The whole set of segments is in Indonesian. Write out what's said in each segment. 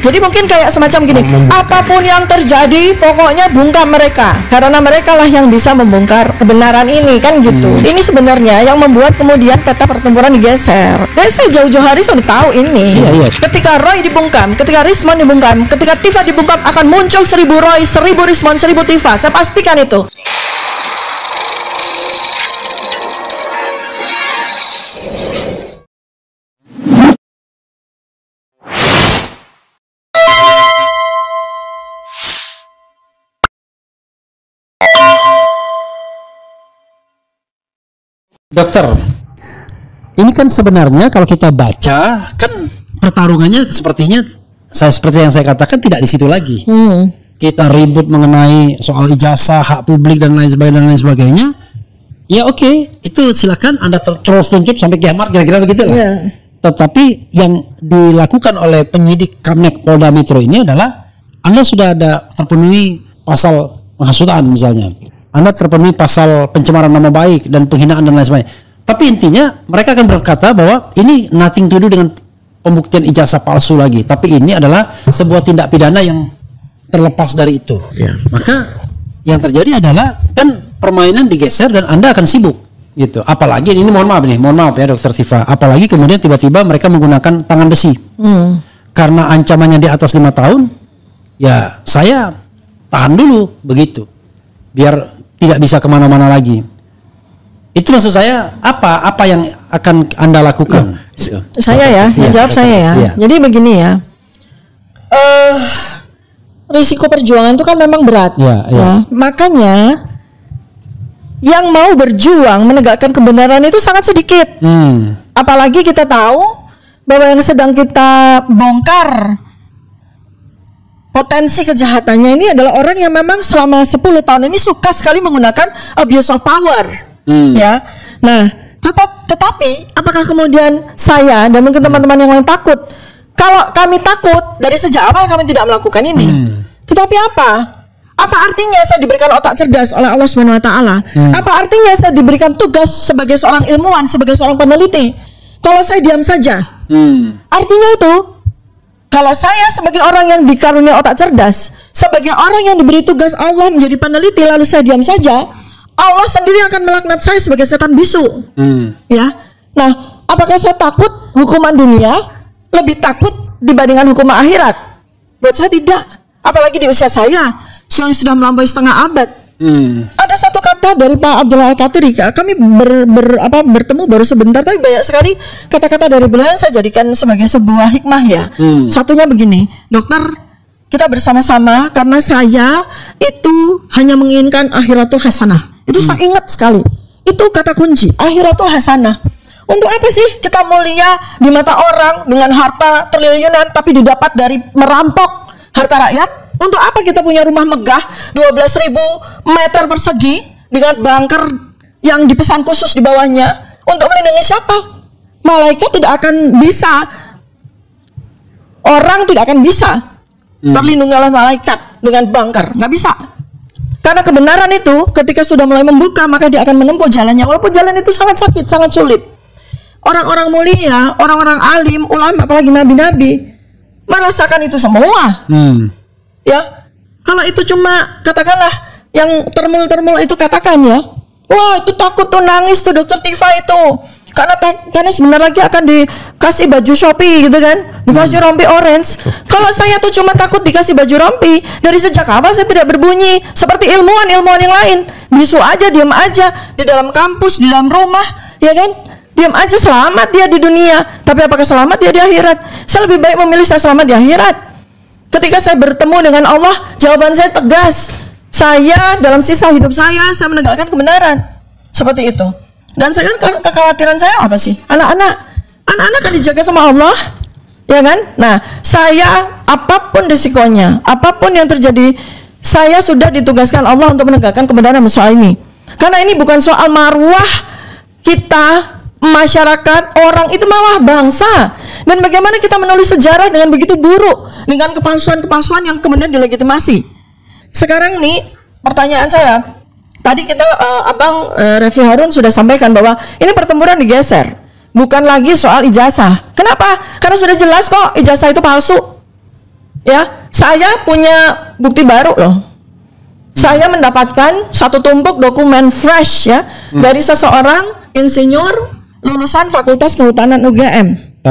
Jadi mungkin kayak semacam gini, apapun yang terjadi pokoknya bungkam mereka, karena mereka lah yang bisa membongkar kebenaran ini, kan gitu. Ini sebenarnya yang membuat kemudian peta pertempuran digeser. Dan saya jauh-jauh hari sudah tahu ini. Ketika Roy dibungkam, ketika Rismon dibungkam, ketika Tifa dibungkam, akan muncul 1000 Roy, 1000 Rismon, 1000 Tifa. Saya pastikan itu. Dokter, ini kan sebenarnya kalau kita baca kan pertarungannya sepertinya seperti yang saya katakan tidak di situ lagi. Kita ribut mengenai soal ijazah, hak publik dan lain sebagainya. Ya oke, itu silakan Anda terus tuntut sampai kiamat kira-kira begitu lah. Tetapi yang dilakukan oleh penyidik Kamnek Polda Metro ini adalah Anda sudah ada terpenuhi pasal penghasutan misalnya. Anda terpenuhi pasal pencemaran nama baik dan penghinaan dan lain sebagainya. Tapi intinya mereka akan berkata bahwa ini nothing to do dengan pembuktian ijazah palsu lagi. Tapi ini adalah sebuah tindak pidana yang terlepas dari itu. Maka yang terjadi adalah kan permainan digeser dan Anda akan sibuk gitu. Apalagi ini mohon maaf ya Dokter Tifa. Apalagi kemudian tiba-tiba mereka menggunakan tangan besi. Karena ancamannya di atas 5 tahun, ya saya tahan dulu begitu. Biar tidak bisa kemana-mana lagi. Itu maksud saya apa yang akan Anda lakukan? Saya jawab saya ya. Jadi begini ya, risiko perjuangan itu kan memang berat. Makanya yang mau berjuang menegakkan kebenaran itu sangat sedikit. Apalagi kita tahu bahwa yang sedang kita bongkar potensi kejahatannya ini adalah orang yang memang selama 10 tahun ini suka sekali menggunakan abuse of power. Ya. Nah, tetapi apakah kemudian saya dan mungkin teman-teman yang lain takut? Kalau kami takut dari sejak awal kami tidak melakukan ini. Tetapi apa? Apa artinya saya diberikan otak cerdas oleh Allah Subhanahu wa taala? Apa artinya saya diberikan tugas sebagai seorang ilmuwan, sebagai seorang peneliti? Kalau saya diam saja. Artinya itu kalau saya sebagai orang yang dikarunia otak cerdas, sebagai orang yang diberi tugas Allah menjadi peneliti, lalu saya diam saja, Allah sendiri akan melaknat saya sebagai setan bisu. Ya. Nah, apakah saya takut hukuman dunia lebih takut dibandingkan hukuman akhirat? Buat saya tidak. Apalagi di usia saya yang sudah melampaui setengah abad. Ada satu kata dari Pak Abdullah Al-Qatiri. Kami bertemu baru sebentar, tapi banyak sekali kata-kata dari beliau yang saya jadikan sebagai sebuah hikmah ya. Satunya begini, dokter, kita bersama-sama karena saya itu hanya menginginkan akhiratul hasanah. Itu saya ingat sekali. Itu kata kunci, akhiratul hasanah. Untuk apa sih kita mulia di mata orang dengan harta triliunan tapi didapat dari merampok harta rakyat? Untuk apa kita punya rumah megah 12.000 meter persegi dengan bunker yang dipesan khusus di bawahnya? Untuk melindungi siapa? Malaikat tidak akan bisa, orang tidak akan bisa terlindungi oleh malaikat dengan bunker, nggak bisa. Karena kebenaran itu ketika sudah mulai membuka maka dia akan menempuh jalannya, walaupun jalan itu sangat sakit, sangat sulit. Orang-orang mulia, orang-orang alim, ulama, apalagi nabi-nabi merasakan itu semua. Ya, kalau itu cuma katakanlah yang termul-termul itu katakan ya, wah itu takut tuh nangis tuh Dokter Tifa itu, karena sebentar lagi akan dikasih baju Shopee gitu kan, dikasih rompi orange. Kalau saya tuh cuma takut dikasih baju rompi, dari sejak awal saya tidak berbunyi seperti ilmuwan yang lain, bisu aja, diam aja di dalam kampus, di dalam rumah, ya kan? Diam aja, selamat dia di dunia, tapi apakah selamat dia di akhirat? Saya lebih baik memilih saya selamat di akhirat. Ketika saya bertemu dengan Allah, jawaban saya tegas. Saya dalam sisa hidup saya menegakkan kebenaran. Seperti itu. Dan saya kan kekhawatiran saya apa sih? Anak-anak kan dijaga sama Allah, ya kan? Nah, saya apapun risikonya, apapun yang terjadi, saya sudah ditugaskan Allah untuk menegakkan kebenaran soal ini. Karena ini bukan soal marwah kita, masyarakat, orang, itu malah bangsa. Dan bagaimana kita menulis sejarah dengan begitu buruk, dengan kepalsuan-kepalsuan yang kemudian dilegitimasi. Sekarang nih pertanyaan saya, tadi kita Abang Refli Harun sudah sampaikan bahwa ini pertempuran digeser, bukan lagi soal ijazah. Kenapa? Karena sudah jelas kok ijazah itu palsu. Ya, saya punya bukti baru loh. Saya mendapatkan satu tumpuk dokumen fresh ya dari seseorang insinyur lulusan Fakultas Kehutanan UGM.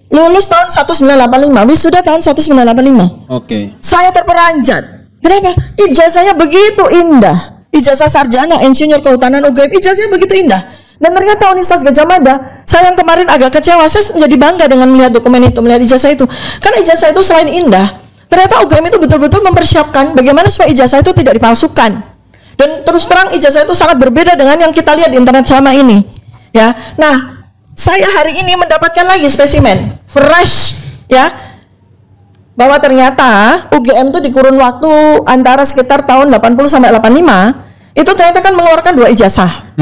Lulus tahun 1985, wisuda tahun 1985. Oke. Saya terperanjat. Kenapa? Ijazahnya begitu indah. Ijazah sarjana insinyur kehutanan UGM, ijazahnya begitu indah. Dan ternyata Universitas Gadjah Mada, saya yang kemarin agak kecewa, saya menjadi bangga dengan melihat dokumen itu, melihat ijazah itu. Karena ijazah itu selain indah, ternyata UGM itu betul-betul mempersiapkan bagaimana supaya ijazah itu tidak dipalsukan. Dan terus terang ijazah itu sangat berbeda dengan yang kita lihat di internet selama ini. Ya, nah saya hari ini mendapatkan lagi spesimen fresh, ya, bahwa ternyata UGM itu di kurun waktu antara sekitar tahun 80 sampai 85 itu ternyata kan mengeluarkan 2 ijazah.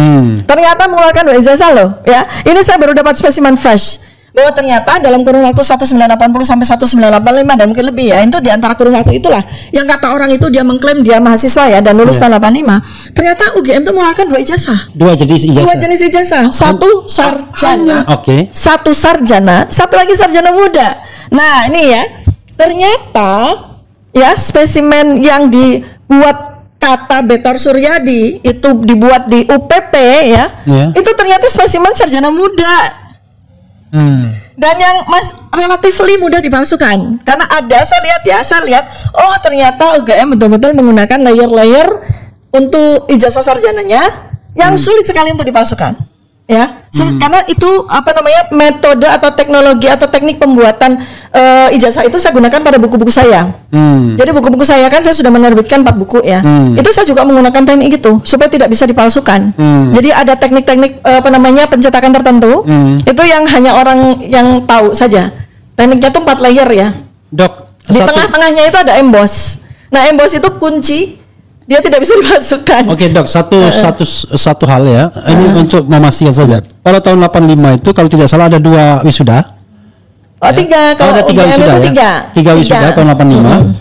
Ternyata mengeluarkan 2 ijazah loh, ya. Ini saya baru dapat spesimen fresh bahwa ternyata dalam kurun waktu 1980 sampai 1985 dan mungkin lebih ya, itu di antara kurun waktu itulah yang kata orang itu dia mengklaim dia mahasiswa ya dan lulus tahun 85. Ternyata UGM itu mengeluarkan 2 ijazah. 2 jenis ijazah. Satu sarjana. Oke. Satu sarjana, satu lagi sarjana muda. Nah, ini ya. Ternyata ya spesimen yang dibuat kata Betor Suryadi itu dibuat di UPP ya. Itu ternyata spesimen sarjana muda. Dan yang relatifly mudah dipalsukan karena ada saya lihat oh ternyata UGM betul-betul menggunakan layer-layer untuk ijazah sarjananya yang sulit sekali untuk dipalsukan ya. Karena itu metode atau teknologi atau teknik pembuatan ijazah itu saya gunakan pada buku-buku saya. Jadi buku-buku saya kan saya sudah menerbitkan 4 buku ya. Itu saya juga menggunakan teknik itu supaya tidak bisa dipalsukan. Jadi ada teknik-teknik pencetakan tertentu itu yang hanya orang yang tahu saja. Tekniknya itu 4 layer ya. Dok, di tengah-tengahnya itu ada emboss. Nah, emboss itu kunci, dia tidak bisa dimasukkan. Oke, Dok, satu hal ya. Ini untuk memastikan saja. Pada tahun 85 itu kalau tidak salah ada 2 wisuda. Oh, 3. Kalau ada 3 wisuda ya. 3 wisuda tahun 85.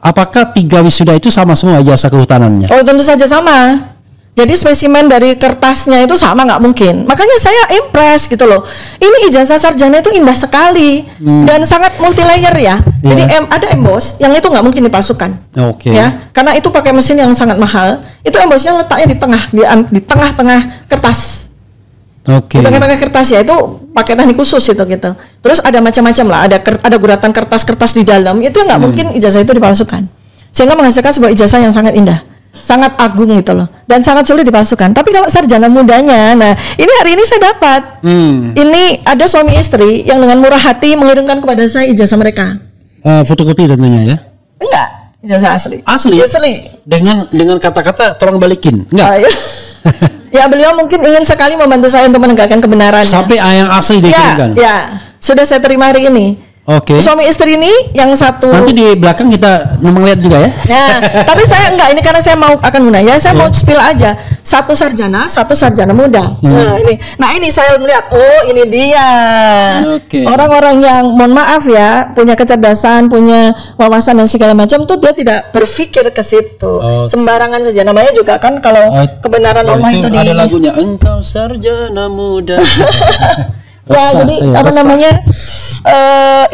Apakah 3 wisuda itu sama semua ijazah kehutanannya? Oh, tentu saja sama. Jadi spesimen dari kertasnya itu sama, nggak mungkin. Makanya saya impress gitu loh. Ini ijazah sarjana itu indah sekali dan sangat multi layer ya. Jadi ada emboss yang itu nggak mungkin dipalsukan. Ya, karena itu pakai mesin yang sangat mahal. Itu embossnya letaknya di tengah-tengah kertas. Di tengah-tengah kertas ya, itu pakai teknik khusus itu gitu. Terus ada macam-macam lah. Ada guratan kertas-kertas di dalam. Itu nggak mungkin ijazah itu dipalsukan. Sehingga menghasilkan sebuah ijazah yang sangat indah. Sangat agung gitu loh, dan sangat sulit dipalsukan. Tapi kalau sarjana mudanya, nah ini hari ini saya dapat. Ini ada suami istri yang dengan murah hati mengirimkan kepada saya ijazah mereka. Fotokopi tentunya ya? Enggak, ijazah asli. Asli. Dengan kata-kata tolong balikin. Enggak. Ya beliau mungkin ingin sekali membantu saya untuk menegakkan kebenaran. Sampai yang asli dikirimkan. Ya, sudah saya terima hari ini. Suami istri ini yang satu. Nanti di belakang kita melihat juga ya. Nah, tapi saya enggak, ini karena saya akan gunanya, saya mau spill aja. Satu sarjana muda. Nah ini saya melihat, oh ini dia. Orang-orang yang mohon maaf ya, punya kecerdasan, punya wawasan dan segala macam tuh dia tidak berpikir ke situ. Sembarangan saja. Namanya juga kan kalau kebenaran Allah itu ada lagunya Engkau Sarjana Muda. Ya, jadi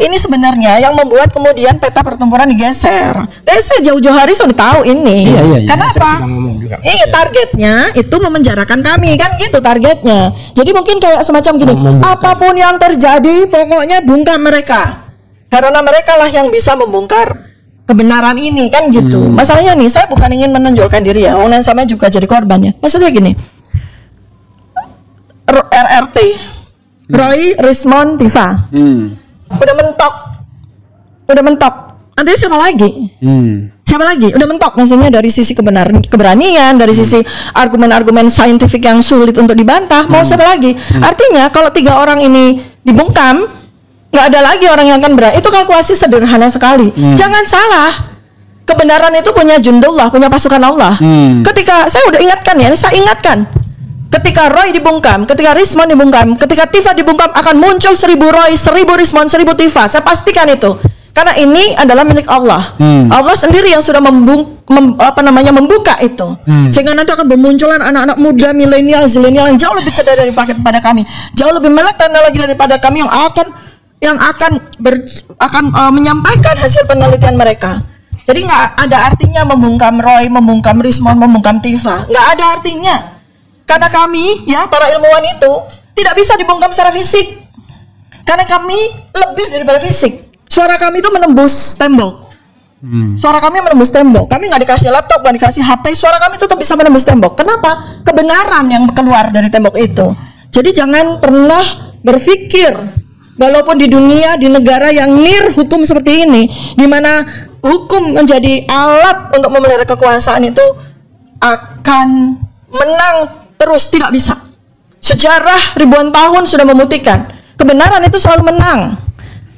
ini sebenarnya yang membuat kemudian peta pertempuran digeser. Dan saya jauh-jauh hari sudah tahu ini. Karena apa? Ini targetnya itu memenjarakan kami, kan gitu targetnya. Jadi mungkin kayak semacam gini, apapun yang terjadi pokoknya bungkam mereka. Karena mereka lah yang bisa membongkar kebenaran ini, kan gitu. Masalahnya nih, saya bukan ingin menonjolkan diri ya, orang sama juga jadi korbannya. Maksudnya gini, RRT Roy, Rismond, Tifa udah mentok. Nanti siapa lagi? Udah mentok, maksudnya dari sisi keberanian, dari sisi argumen-argumen saintifik yang sulit untuk dibantah. Mau siapa lagi? Artinya kalau 3 orang ini dibungkam, nggak ada lagi orang yang akan berani. Itu kalkulasi sederhana sekali. Jangan salah. Kebenaran itu punya jundullah, punya pasukan Allah. Ketika saya udah ingatkan ya, saya ingatkan. Ketika Roy dibungkam, ketika Rismond dibungkam, ketika Tifa dibungkam, akan muncul 1000 Roy, 1000 Rismond, 1000 Tifa. Saya pastikan itu. Karena ini adalah milik Allah. Allah sendiri yang sudah membuka itu. Sehingga nanti akan bermunculan anak-anak muda, milenial, zilenial yang jauh lebih cerdas daripada kami, jauh lebih melek teknologi daripada kami, yang akan yang akan menyampaikan hasil penelitian mereka. Jadi nggak ada artinya membungkam Roy, membungkam Rismond, membungkam Tifa. Nggak ada artinya. Karena kami, ya para ilmuwan itu tidak bisa dibungkam secara fisik. Karena kami lebih daripada fisik. Suara kami itu menembus tembok. Suara kami menembus tembok. Kami nggak dikasih laptop, nggak dikasih HP. Suara kami tetap bisa menembus tembok. Kenapa? Kebenaran yang keluar dari tembok itu. Jadi jangan pernah berpikir, walaupun di dunia, di negara yang near hukum seperti ini, di mana hukum menjadi alat untuk memelihara kekuasaan itu akan menang terus, tidak bisa. Sejarah ribuan tahun sudah membuktikan kebenaran itu selalu menang.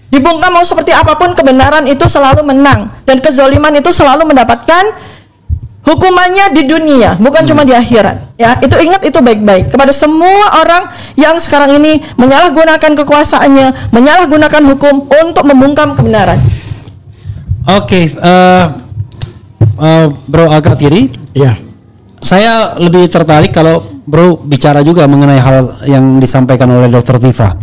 Dibungkam mau seperti apapun, kebenaran itu selalu menang, dan kezaliman itu selalu mendapatkan hukumannya di dunia, bukan cuma di akhirat. Ya, itu ingat itu baik-baik kepada semua orang yang sekarang ini menyalahgunakan kekuasaannya, menyalahgunakan hukum untuk membungkam kebenaran. Oke, Bro Al-Kathiri, ya. Saya lebih tertarik kalau Bro bicara juga mengenai hal yang disampaikan oleh Dr. Tifa.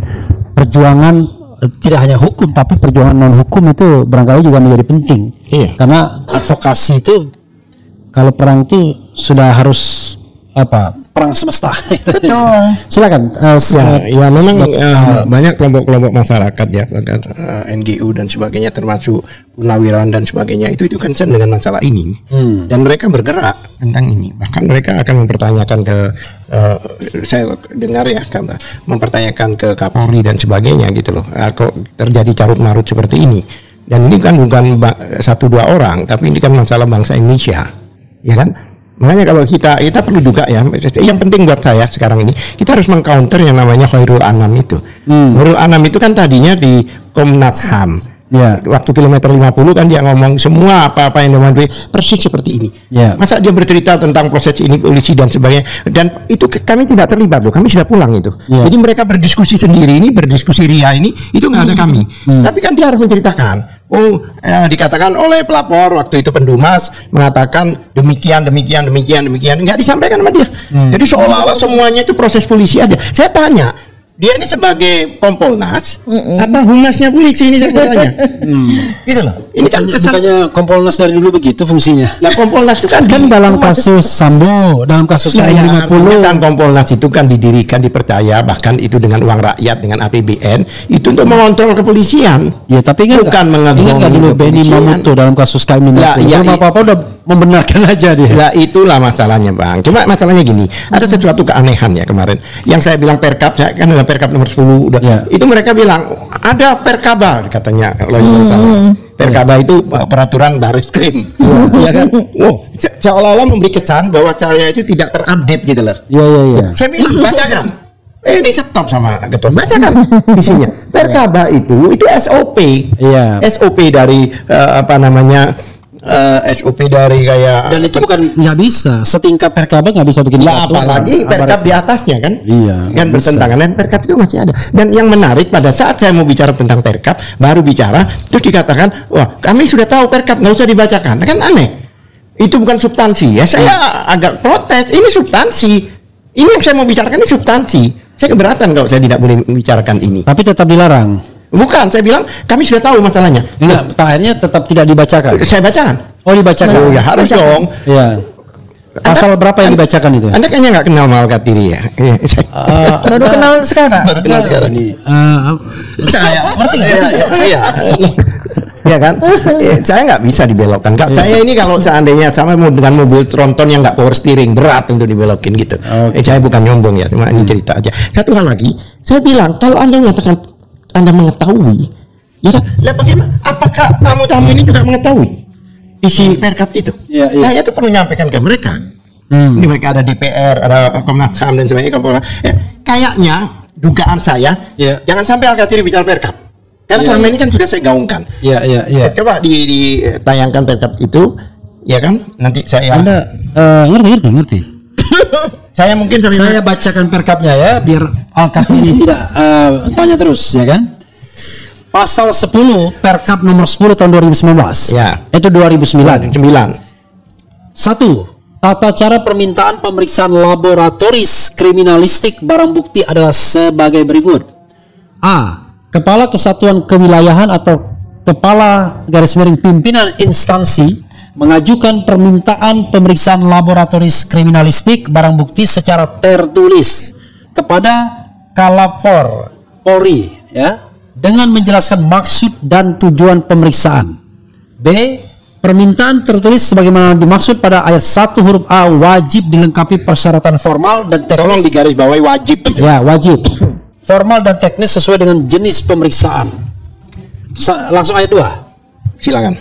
Perjuangan tidak hanya hukum, tapi perjuangan non hukum itu barangkali juga menjadi penting. Iya. Karena advokasi itu, kalau perang itu sudah harus perang semesta. Betul. Silakan. Ya memang banyak kelompok-kelompok masyarakat ya, NGO dan sebagainya, termasuk purnawirawan dan sebagainya, itu concern dengan masalah ini. Dan mereka bergerak tentang ini. Bahkan mereka akan mempertanyakan ke saya dengar ya, mempertanyakan ke Kapolri dan sebagainya gitu loh. Kok terjadi carut marut seperti ini? Dan ini kan bukan 1-2 orang, tapi ini kan masalah bangsa Indonesia, ya kan? Makanya kalau kita perlu juga ya, yang penting buat saya sekarang ini, kita harus mengcounter yang namanya Khairul Anam itu. Khairul Anam itu kan tadinya di Komnas HAM. Ya. Waktu kilometer 50 kan dia ngomong semua apa-apa yang dimaksud persis seperti ini. Ya. Masa dia bercerita tentang proses ini, polisi dan sebagainya, dan itu kami tidak terlibat loh, kami sudah pulang itu. Ya. Jadi mereka berdiskusi sendiri ini, berdiskusi ria ini, itu nggak ada kami. Tapi kan dia harus menceritakan. Dikatakan oleh pelapor waktu itu Pendumas mengatakan demikian, nggak disampaikan sama dia. Jadi seolah-olah semuanya itu proses polisi aja. Saya tanya, dia ini sebagai Kompolnas apa humasnya polisi ini, saya bertanya. Gitu loh. Ini kan bukannya Kompolnas dari dulu begitu fungsinya. Lah Kompolnas itu kan dalam kasus Sambo, dalam kasus KM 50 kan Kompolnas itu kan didirikan, dipercaya bahkan itu dengan uang rakyat, dengan APBN itu untuk mengontrol kepolisian. Ya tapi bukan mengagung dulu Benny Mamoto dalam kasus KM 50. Ya, apa-apa udah membenarkan aja dia. Lah itulah masalahnya Bang. Cuma masalahnya gini, ada sesuatu keanehan ya kemarin. Yang saya bilang Perkap, saya kan ada Perkap nomor 10 udah. Ya. Itu mereka bilang ada Perkaba katanya kalau Perkaba itu peraturan baris krim, ya kan? Seolah-olah memberi kesan bahwa saya itu tidak terupdate gitu loh. Iya. Saya bilang bacakan. Di stop sama ketua, bacakan isinya. Perkaba itu SOP. Iya. SOP dari SOP dari kayak, dan itu bukan nggak bisa setingkat Perkaba, nggak bisa bikin apalagi Perkab di atasnya kan. Iya, kan bertentangan, dan Perkab itu masih ada. Dan yang menarik pada saat saya mau bicara tentang Perkab, baru bicara terus dikatakan wah kami sudah tahu Perkab, nggak usah dibacakan. Kan aneh, itu bukan substansi ya. Saya agak protes, ini substansi, ini yang saya mau bicarakan, ini substansi. Saya keberatan kalau saya tidak boleh membicarakan ini, tapi tetap dilarang. Bukan, saya bilang kami sudah tahu masalahnya. Enggak, akhirnya tetap tidak dibacakan. Saya bacakan. Oh, dibacakan. Oh ya harus dong. Iya. Pasal berapa yang dibacakan itu? Anda kayaknya nggak kenal Al-Kathiri ya? Baru kenal sekarang. Baru kenal sekarang. Saya ngerti nggak? Iya. Ya kan? Saya nggak bisa dibelokkan. Saya ini kalau seandainya sama dengan mobil tronton yang nggak power steering, berat untuk dibelokin gitu. Saya bukan nyombong ya, cuma ini cerita aja. Satu hal lagi, saya bilang kalau Anda mengatakan Anda mengetahui, ya kan? Lah bagaimana? Apakah tamu-tamu ini juga mengetahui isi Perkap itu? Ya. Saya tuh perlu nyampaikan ke mereka. Ini mereka ada DPR, ada Komnas HAM dan sebagainya. Kayaknya dugaan saya, jangan sampai Al-Kathiri bicara Perkap. Karena selama ini kan sudah saya gaungkan. Iya. Coba ditayangkan Perkap itu, ya kan? Nanti saya. Anda ngerti. Saya mungkin saya bacakan Perkapnya ya, biar Al-Kathiri tidak tanya terus, ya kan? Pasal 10 Perkap nomor 10 tahun 2019. Ya. Itu 2009. 9. 1. Tata cara permintaan pemeriksaan laboratoris kriminalistik barang bukti adalah sebagai berikut. A. kepala kesatuan kewilayahan atau kepala garis miring pimpinan instansi mengajukan permintaan pemeriksaan laboratoris kriminalistik barang bukti secara tertulis kepada Kalafor Polri ya, dengan menjelaskan maksud dan tujuan pemeriksaan. B. Permintaan tertulis sebagaimana dimaksud pada ayat 1 huruf A wajib dilengkapi persyaratan formal dan teknis. Tolong digarisbawahi wajib. Ya, wajib. Formal dan teknis sesuai dengan jenis pemeriksaan. Langsung ayat 2. Silakan.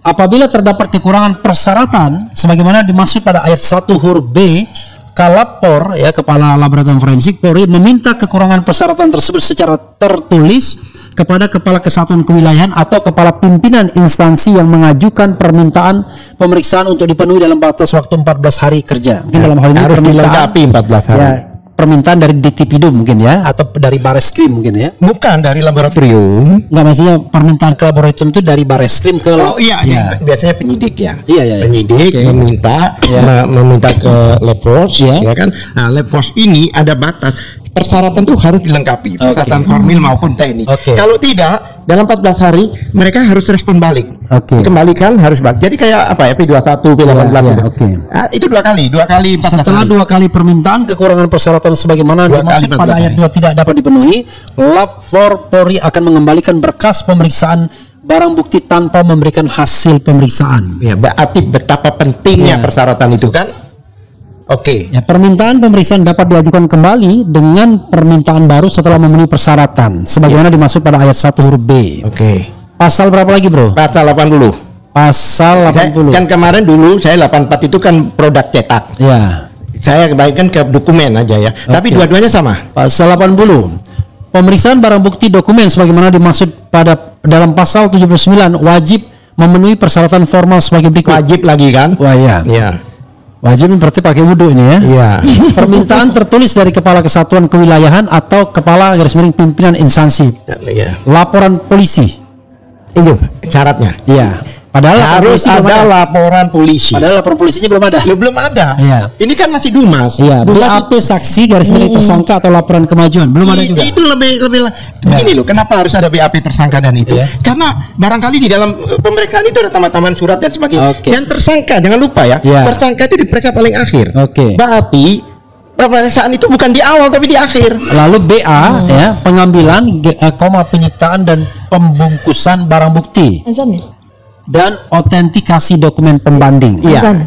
Apabila terdapat kekurangan persyaratan sebagaimana dimaksud pada ayat 1 huruf B, Kalapor ya, kepala laboratorium forensik Polri meminta kekurangan persyaratan tersebut secara tertulis kepada kepala kesatuan kewilayahan atau kepala pimpinan instansi yang mengajukan permintaan pemeriksaan untuk dipenuhi dalam batas waktu 14 hari kerja. Mungkin dalam hal ini harus dilengkapi 14 hari. Ya, permintaan dari Ditipidum mungkin ya, atau dari Bareskrim mungkin ya. Bukan dari laboratorium. Enggak, maksudnya permintaan ke laboratorium itu dari Bareskrim ke Biasanya penyidik ya. Iya. Penyidik meminta ke Lab Force ya kan. Nah, Lab Force ini ada batas. Persyaratan itu harus dilengkapi, persyaratan formil maupun teknis. Kalau tidak, dalam 14 hari mereka harus respon balik. Kembalikan harus balik. Jadi kayak apa ya, P21, P18 itu. Itu dua kali 14 Setelah hari. 2 kali permintaan kekurangan persyaratan sebagaimana dimaksud pada ayat 2 tidak dapat dipenuhi, Lab 4 Polri akan mengembalikan berkas pemeriksaan barang bukti tanpa memberikan hasil pemeriksaan. Ya, berarti betapa pentingnya persyaratan itu kan. Ya, permintaan pemeriksaan dapat diajukan kembali dengan permintaan baru setelah memenuhi persyaratan sebagaimana dimaksud pada ayat 1 huruf B. Pasal berapa lagi, Bro? Pasal 80. Pasal 80. Kan kemarin dulu saya 84 itu kan produk cetak. Ya. Saya kembalikan ke dokumen aja ya. Tapi dua-duanya sama. Pasal 80. Pemeriksaan barang bukti dokumen sebagaimana dimaksud pada dalam pasal 79 wajib memenuhi persyaratan formal sebagai berikut. Wajib lagi kan? Wah, ya. Iya. Wajib berarti pakai wudhu ini ya. Iya. Permintaan tertulis dari kepala kesatuan kewilayahan atau kepala garis miring pimpinan instansi. Iya. Laporan polisi. Itu syaratnya. Iya. Padahal harus ada laporan polisi. Padahal laporan polisinya belum ada. Belum ada. Iya. Ini kan masih Dumas. Iya. BAP saksi garis miring tersangka atau laporan kemajuan belum ada juga. Itu lebih begini loh. Kenapa harus ada BAP tersangka dan itu? Karena barangkali di dalam pemeriksaan itu ada tambahan surat dan sebagainya. Yang tersangka jangan lupa ya. Tersangka itu diperiksa paling akhir. Berarti pemeriksaan itu bukan di awal tapi di akhir. Lalu BA ya, pengambilan, penyitaan dan pembungkusan barang bukti. Dan autentikasi dokumen pembanding. Iya.